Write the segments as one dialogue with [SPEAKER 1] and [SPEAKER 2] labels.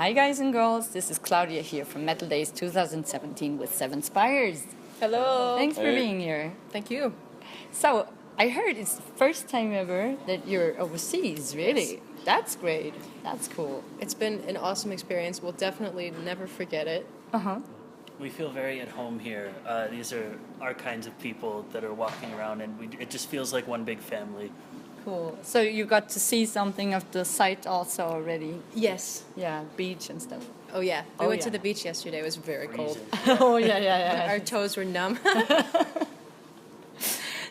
[SPEAKER 1] Hi guys and girls, this is Claudia here from Metaldays 2017 with 7 Spires.
[SPEAKER 2] Hello.
[SPEAKER 1] Thanks for being here.
[SPEAKER 2] Thank you.
[SPEAKER 1] So, I heard it's the first time ever that you're overseas, really?
[SPEAKER 2] Yes.
[SPEAKER 1] That's great. That's cool.
[SPEAKER 2] It's been an awesome experience. We'll definitely never forget it.
[SPEAKER 1] Uh-huh.
[SPEAKER 3] We feel very at home here. These are our kinds of people that are walking around, and it just feels like one big family.
[SPEAKER 1] Cool. So you got to see something of the site also already?
[SPEAKER 2] Yes.
[SPEAKER 1] Yeah, beach and stuff.
[SPEAKER 2] Oh, yeah. We went to
[SPEAKER 1] yeah.
[SPEAKER 2] the beach yesterday. It was very cold.
[SPEAKER 3] Freezing.
[SPEAKER 1] Oh, yeah.
[SPEAKER 2] Our toes were numb.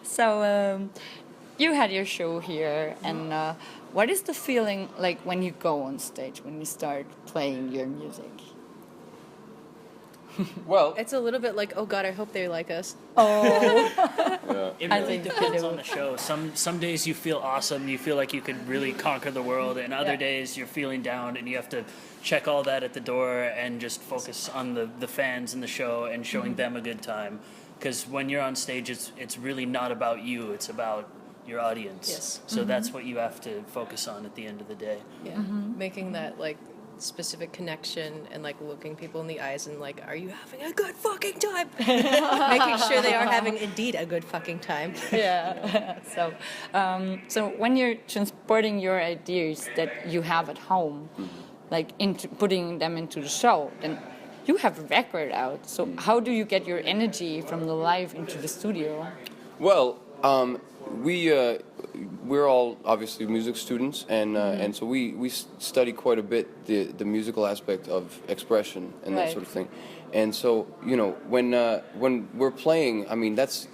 [SPEAKER 1] So, you had your show here, and what is the feeling like when you go on stage, when you start playing your music?
[SPEAKER 4] Well,
[SPEAKER 2] It's a little bit like, oh, God, I hope they like us.
[SPEAKER 1] Oh,
[SPEAKER 3] It
[SPEAKER 1] I
[SPEAKER 3] really
[SPEAKER 1] think
[SPEAKER 3] depends
[SPEAKER 1] they
[SPEAKER 3] on
[SPEAKER 1] do.
[SPEAKER 3] the show. Some days you feel awesome, you feel like you could really conquer the world, and other
[SPEAKER 1] Yeah.
[SPEAKER 3] days you're feeling down and you have to check all that at the door and just focus on the fans and the show and showing them a good time. Because when you're on stage, it's really not about you, it's about your audience.
[SPEAKER 2] Yes.
[SPEAKER 3] So that's what you have to focus on at the end of the day.
[SPEAKER 2] Yeah. Making that, like, specific connection and, like, looking people in the eyes and, like, are you having a good fucking time? Making sure they are having indeed a good fucking time.
[SPEAKER 1] Yeah. So when you're transporting your ideas that you have at home, like into putting them into the show, then you have a record out. So how do you get your energy from the live into the studio?
[SPEAKER 4] well, we're all obviously music students, and so we study quite a bit the musical aspect of expression and that
[SPEAKER 1] Right.
[SPEAKER 4] sort of thing. And so when we're playing, I mean that's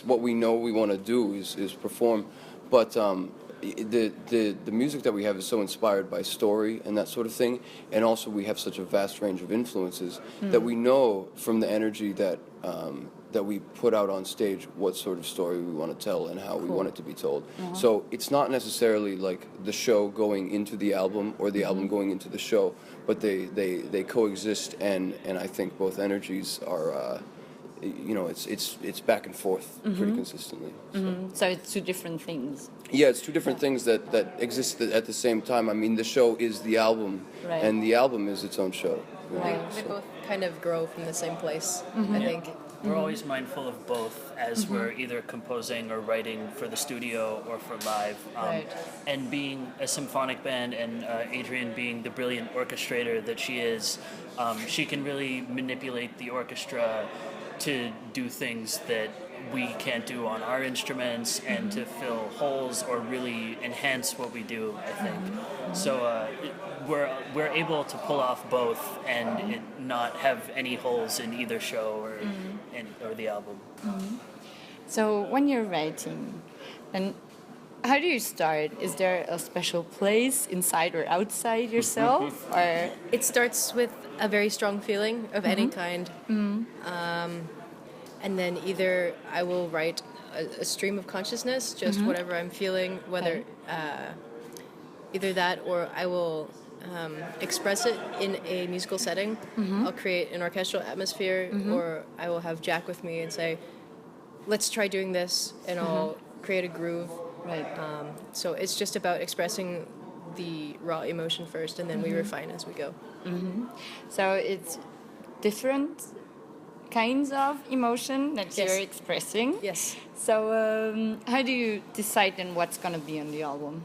[SPEAKER 4] what we know we want to do is perform, but the music that we have is so inspired by story and that sort of thing, and also we have such a vast range of influences that we know from the energy that we put out on stage what sort of story we want to tell and how we want it to be told. So it's not necessarily like the show going into the album or the album going into the show, but they coexist, and I think both energies are it's back and forth pretty consistently. So.
[SPEAKER 1] So it's two different things.
[SPEAKER 4] Yeah, it's two different things that exist at the same time. I mean, the show is the album,
[SPEAKER 1] Right.
[SPEAKER 4] and the album is its own show. you know,
[SPEAKER 2] They
[SPEAKER 4] so.
[SPEAKER 2] both kind of grow from the same place, I think.
[SPEAKER 3] We're always mindful of both as we're either composing or writing for the studio or for live.
[SPEAKER 1] Right.
[SPEAKER 3] And being a symphonic band, and Adrienne being the brilliant orchestrator that she is, she can really manipulate the orchestra to do things that we can't do on our instruments, and to fill holes or really enhance what we do, I think. So we're able to pull off both and it not have any holes in either show or the album.
[SPEAKER 1] So when you're writing, then how do you start? Is there a special place inside or outside yourself, or
[SPEAKER 2] It starts with a very strong feeling of any kind. And then either I will write a stream of consciousness, just whatever I'm feeling, whether either that or I will express it in a musical setting. I'll create an orchestral atmosphere, or I will have Jack with me and say, let's try doing this, and I'll create a groove.
[SPEAKER 1] right?
[SPEAKER 2] So it's just about expressing the raw emotion first, and then we refine as we go.
[SPEAKER 1] So it's different kinds of emotion that
[SPEAKER 2] Yes.
[SPEAKER 1] you're expressing.
[SPEAKER 2] Yes.
[SPEAKER 1] So how do you decide then what's gonna be on the album?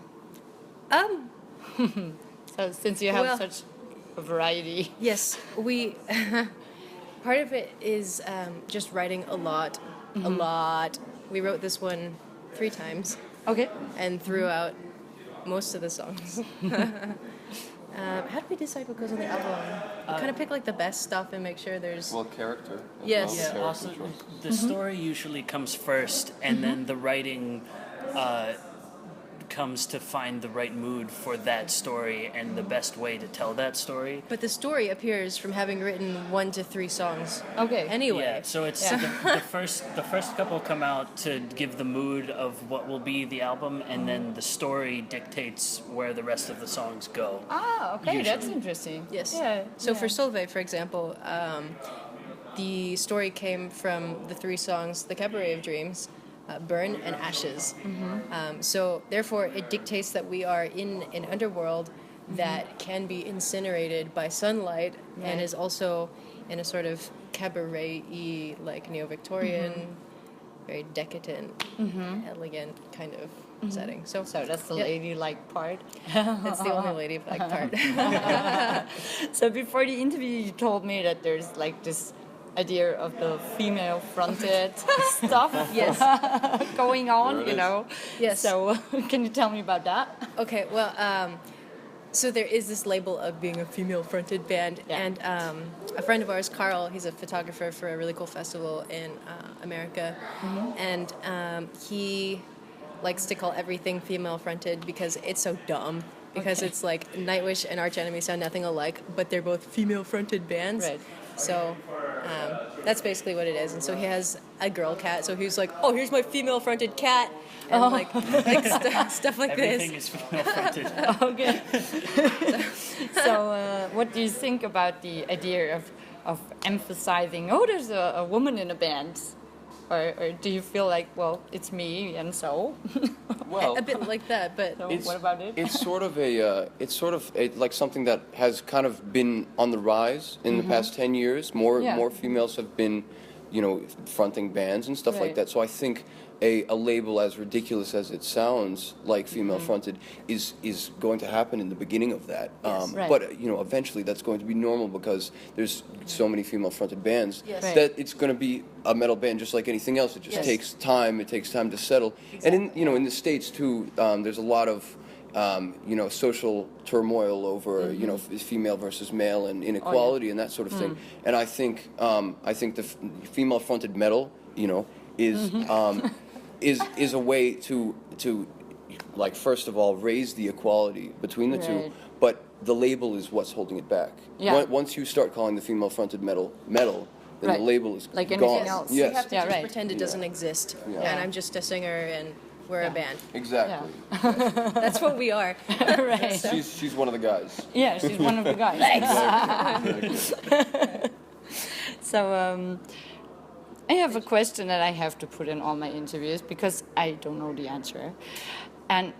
[SPEAKER 1] So since you have
[SPEAKER 2] Well-
[SPEAKER 1] such a variety.
[SPEAKER 2] Yes, we. Part of it is just writing a lot, a lot. We wrote this one 3 times
[SPEAKER 1] Okay.
[SPEAKER 2] and threw out most of the songs. How do we decide what goes on the album? We kind of pick like the best stuff and make sure there's.
[SPEAKER 4] Well, character. as
[SPEAKER 2] Yes.
[SPEAKER 4] well,
[SPEAKER 3] Yeah,
[SPEAKER 4] character
[SPEAKER 3] also
[SPEAKER 4] choice.
[SPEAKER 3] the story usually comes first, and then the writing comes to find the right mood for that story and the best way to tell that story.
[SPEAKER 2] But the story appears from having written 1 to 3 songs.
[SPEAKER 1] Okay.
[SPEAKER 2] Anyway.
[SPEAKER 3] Yeah, so it's the first couple come out to give the mood of what will be the album, and then the story dictates where the rest of the songs go.
[SPEAKER 1] Ah, okay, that's
[SPEAKER 3] Usually.
[SPEAKER 1] interesting.
[SPEAKER 2] Yes.
[SPEAKER 1] Yeah.
[SPEAKER 2] So for Solveig, for example, the story came from the 3 songs, The Cabaret of Dreams, Burn, and Ashes. So therefore, it dictates that we are in an underworld that can be incinerated by sunlight and is also in a sort of cabaret-y, like neo-Victorian, very decadent, elegant kind of setting. So
[SPEAKER 1] that's the ladylike part.
[SPEAKER 2] That's the only ladylike part.
[SPEAKER 1] So before the interview, you told me that there's like this idea of the female-fronted stuff going on, you know.
[SPEAKER 2] Yes.
[SPEAKER 1] So can you tell me about that?
[SPEAKER 2] Okay, well, so there is this label of being a female-fronted band, and a friend of ours, Carl, he's a photographer for a really cool festival in America, and he likes to call everything female-fronted because it's so dumb. Because it's like Nightwish and Arch Enemy sound nothing alike, but they're both female-fronted bands.
[SPEAKER 1] Right.
[SPEAKER 2] So that's basically what it is. And so he has a girl cat. So he's like, "Oh, here's my female-fronted cat," and like stuff like
[SPEAKER 3] Everything
[SPEAKER 2] this.
[SPEAKER 3] is female-fronted.
[SPEAKER 1] Okay. So what do you think about the idea of emphasizing? Oh, there's a woman in a band. Or do you feel like, well, it's me and so?
[SPEAKER 4] Well,
[SPEAKER 2] A bit like that, but
[SPEAKER 1] So what about it?
[SPEAKER 4] It's sort of like something that has kind of been on the rise in the past 10 years. More females have been, fronting bands and stuff like
[SPEAKER 1] Right.
[SPEAKER 4] that. So I think a label as ridiculous as it sounds, like female fronted, is going to happen in the beginning of that.
[SPEAKER 1] Right.
[SPEAKER 4] But eventually that's going to be normal because there's so many female fronted bands
[SPEAKER 2] Yes.
[SPEAKER 1] Right.
[SPEAKER 4] that it's going to be a metal band just like anything else. It just
[SPEAKER 2] Yes.
[SPEAKER 4] takes time. It takes time to settle. And in the States too, there's a lot of social turmoil over female versus male and inequality and that sort of thing. And I think the female fronted metal is a way to like first of all raise the equality between the two,
[SPEAKER 1] Right.
[SPEAKER 4] but the label is what's holding it back.
[SPEAKER 1] Yeah.
[SPEAKER 4] Once you start calling the female fronted metal, then
[SPEAKER 1] Right.
[SPEAKER 4] the label is
[SPEAKER 1] Like
[SPEAKER 4] gone.
[SPEAKER 1] anything else.
[SPEAKER 2] you
[SPEAKER 4] Yes.
[SPEAKER 2] have to
[SPEAKER 1] Yeah,
[SPEAKER 2] just
[SPEAKER 1] right.
[SPEAKER 2] pretend it doesn't exist.
[SPEAKER 4] Yeah.
[SPEAKER 2] And I'm just a singer, and we're a band.
[SPEAKER 4] Exactly.
[SPEAKER 2] That's what we are.
[SPEAKER 1] Right.
[SPEAKER 4] She's one of the guys.
[SPEAKER 1] Yeah, she's one of the guys. So I have a question that I have to put in all my interviews because I don't know the answer. And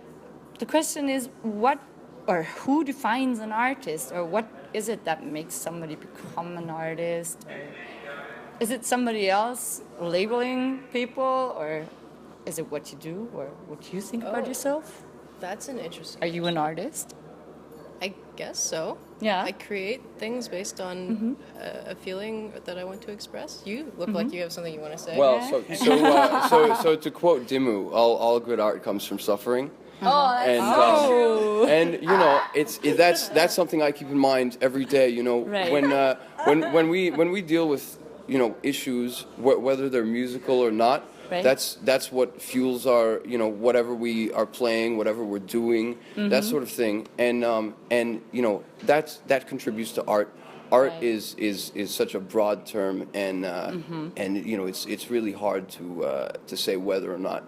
[SPEAKER 1] the question is, what or who defines an artist, or what is it that makes somebody become an artist? Or is it somebody else labeling people, or is it what you do, or what you think about yourself?
[SPEAKER 2] That's an interesting.
[SPEAKER 1] Are you an artist?
[SPEAKER 2] I guess so.
[SPEAKER 1] Yeah.
[SPEAKER 2] I create things based on a feeling that I want to express. You look like you have something you want to say.
[SPEAKER 4] Well, so to quote Dimmu, all good art comes from suffering. And that's something I keep in mind every day.
[SPEAKER 1] Right.
[SPEAKER 4] When we deal with issues, whether they're musical or not,
[SPEAKER 1] Right.
[SPEAKER 4] that's what fuels our whatever we are playing, whatever we're doing, that sort of thing. And that contributes to art. Art
[SPEAKER 1] Right.
[SPEAKER 4] is such a broad term, and it's really hard to say whether or not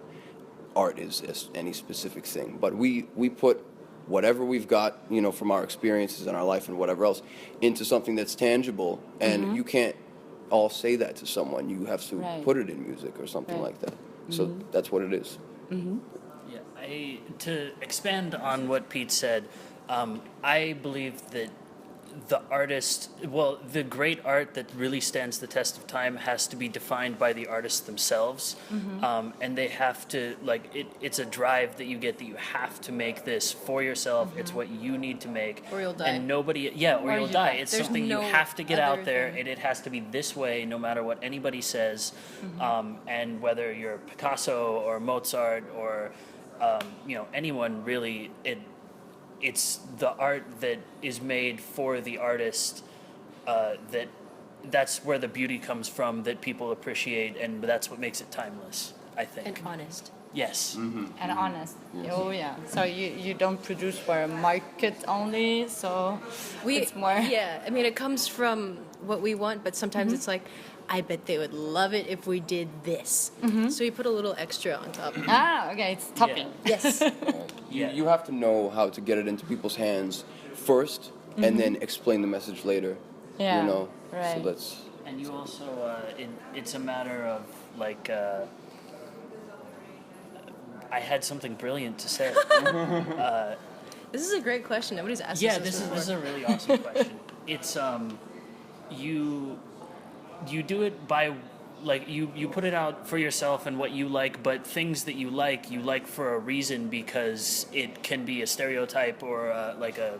[SPEAKER 4] art is any specific thing. But we put whatever we've got, from our experiences in our life and whatever else, into something that's tangible, and you can't all say that to someone. You have to
[SPEAKER 1] Right.
[SPEAKER 4] put it in music or something
[SPEAKER 1] Right.
[SPEAKER 4] like that. So that's what it is.
[SPEAKER 3] Yeah, to expand on what Pete said, I believe that the great art that really stands the test of time has to be defined by the artists themselves, and they have to it's a drive that you get that you have to make this for yourself. It's what you need to make,
[SPEAKER 2] Or you'll die.
[SPEAKER 3] and nobody, or you'll
[SPEAKER 1] you
[SPEAKER 3] die.
[SPEAKER 1] die.
[SPEAKER 3] It's
[SPEAKER 2] There's
[SPEAKER 3] something
[SPEAKER 2] no
[SPEAKER 3] you have to get
[SPEAKER 2] other
[SPEAKER 3] out there,
[SPEAKER 2] thing.
[SPEAKER 3] and it has to be this way, no matter what anybody says. And whether you're Picasso or Mozart or anyone really, it's the art that is made for the artist, that's where the beauty comes from, that people appreciate, and that's what makes it timeless, I think.
[SPEAKER 2] and honest.
[SPEAKER 3] Yes.
[SPEAKER 1] And honest. Oh yeah. So you don't produce for a market only, so it's more.
[SPEAKER 2] Yeah, I mean, it comes from what we want, but sometimes it's like, I bet they would love it if we did this. So you put a little extra on top.
[SPEAKER 1] Ah, okay, it's topping.
[SPEAKER 2] Yes.
[SPEAKER 4] You have to know how to get it into people's hands first, and then explain the message later.
[SPEAKER 1] Yeah.
[SPEAKER 4] So
[SPEAKER 1] Right.
[SPEAKER 4] that's.
[SPEAKER 3] And you also, it's a matter of I had something brilliant to say.
[SPEAKER 2] This is a great question. Nobody's asked
[SPEAKER 3] Yeah,
[SPEAKER 2] us
[SPEAKER 3] this
[SPEAKER 2] before.
[SPEAKER 3] is a really awesome question. It's you do it by like you put it out for yourself and what you like, but things that you like for a reason, because it can be a stereotype or like a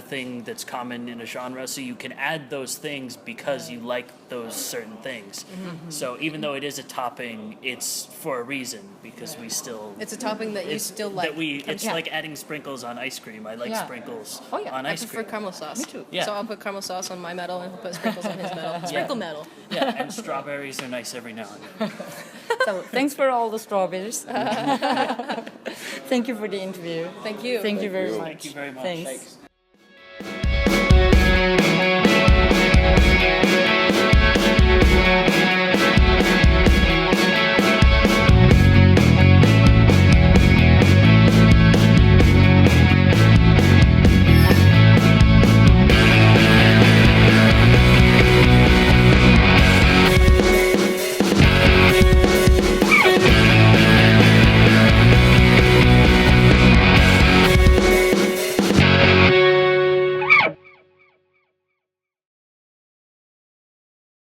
[SPEAKER 3] thing that's common in a genre, so you can add those things because you like those certain things. So even though it is a topping, it's for a reason, because we still
[SPEAKER 2] It's a topping that you still like.
[SPEAKER 3] it's like adding sprinkles on ice cream. I like sprinkles on
[SPEAKER 2] I
[SPEAKER 3] ice
[SPEAKER 2] prefer
[SPEAKER 3] cream.
[SPEAKER 2] caramel sauce.
[SPEAKER 1] Me too.
[SPEAKER 3] Yeah.
[SPEAKER 2] So I'll put caramel sauce on my metal and he'll put sprinkles on his metal. Sprinkle metal.
[SPEAKER 3] Yeah, and strawberries are nice every now and then.
[SPEAKER 1] So thanks for all the strawberries. Thank you for the interview.
[SPEAKER 2] Thank you.
[SPEAKER 1] Thank you very much.
[SPEAKER 3] Thank you very much.
[SPEAKER 1] Thanks.